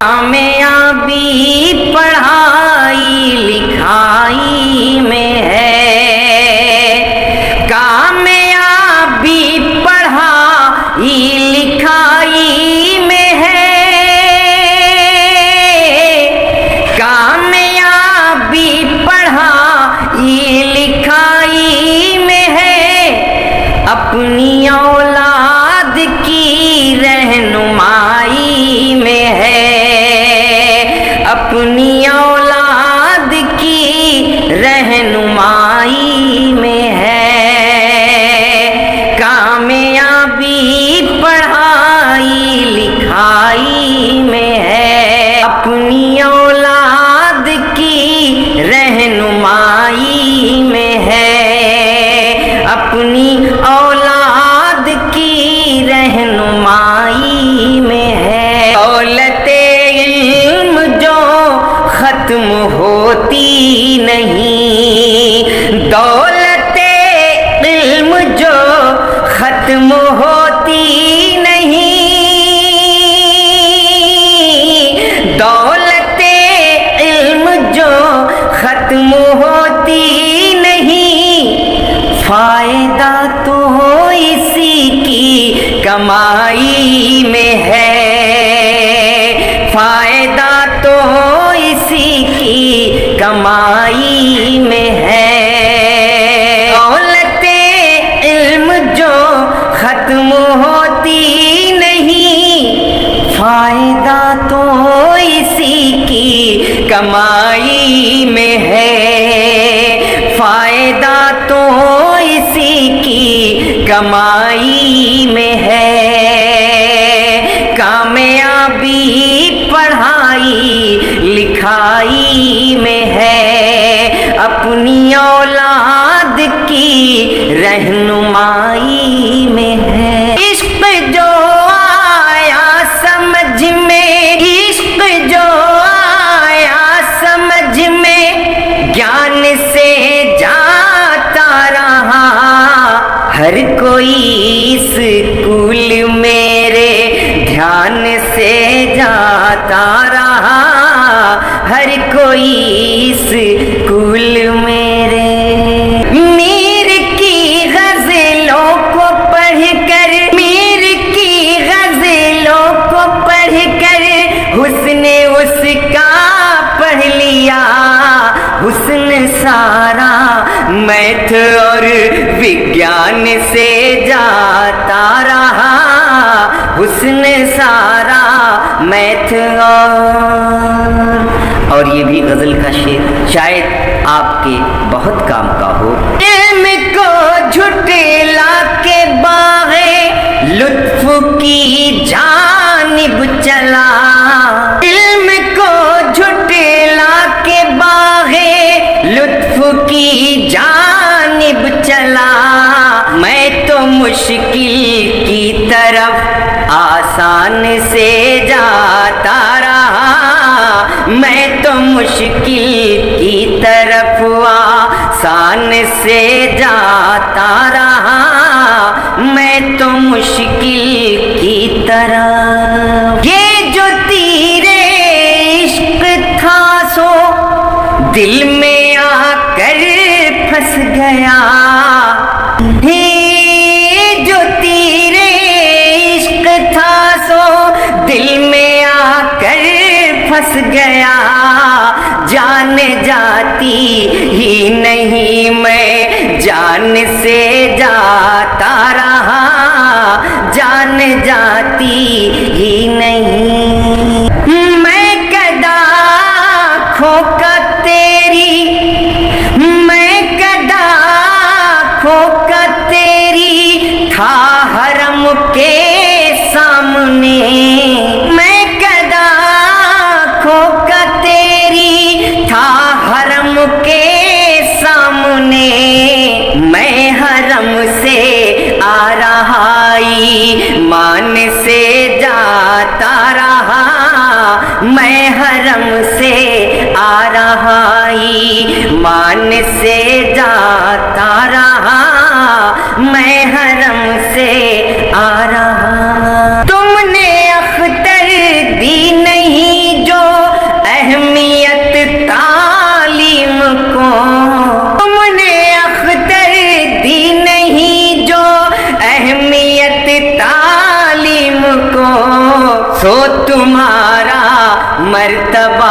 کامیابی پڑھائی لکھائی میں ہے، کامیابی پڑھائی لکھائی میں ہے، کامیابی پڑھائی لکھائی میں ہے، اپنی اولاد کی رہنمائی میں ہے، اپنی اولاد کی رہنمائی میں ہے، کامیابی پڑھائی لکھائی میں ہے، اپنی اولاد کی رہنمائی میں ہے، اپنی اولاد کی رہنمائی میں ہے، دولت علم جو ختم ہوتی نہیں، دولت علم جو ختم ہوتی نہیں، دولت علم جو ختم ہوتی نہیں، فائدہ تو اسی کی کمائی میں ہے، فائدہ تو اسی کی کمائی میں ہے، دولت علم جو ختم ہوتی نہیں، فائدہ تو اسی کی کمائی میں ہے، فائدہ تو اسی کی کمائی میں ہے، کامیابی پڑھائی لکھائی میں ہے، اپنی اولاد کی رہنمائی میں ہے، عشق جو آیا سمجھ میں، عشق جو آیا سمجھ میں، گیان سے جاتا رہا، ہر کوئی اسکول میرے دھیان سے جاتا رہا، ہر کوئی اسکول میرے، میر کی غزلوں کو پڑھ کر، میر کی غزلوں کو پڑھ کر، حسن اس کا پڑھ لیا، حسن سارا میتھ اور وگیان سے جاتا رہا، حسن سارا میتھ اور یہ بھی غزل کا شعر شاید آپ کے بہت کام کا ہو، علم کو جھٹلا کے باغ لطف کی جانب چلا، علم کو جھٹلا کے باغ لطف کی جانب چلا، میں تو مشکل کی طرف آسان سے جاتا رہا، میں تو مشکل کی طرف آسان سے جاتا رہا، میں تو مشکل کی طرف، یہ جو تیر عشق تھا سو دل میں آ کر پھنس گیا، جو تیر عشق تھا سو دل میں آ کر پھنس گیا، جان جاتی ہی نہیں میں جان سے جاتا رہا، جان جاتی ہی نہیں، میں کدا کھوکا تیری، میں کدا کھوکا تیری تھا حرم کے سامنے، میں کدا کھوکا تیری تھا حرم کے سامنے، میں حرم سے آ رہا ایمان سے جاتا رہا، میں حرم سے آ رہا ایمان سے جاتا رہا، میں حرم سے آ رہا، تم نے اختر دی نہیں سو تمہارا مرتبہ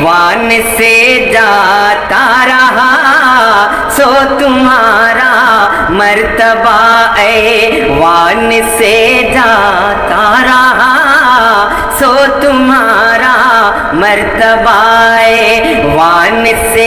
وان سے جاتا رہا، سو تمہارا مرتبہ وان سے جاتا رہا، سو تمہارا مرتبہ وان سے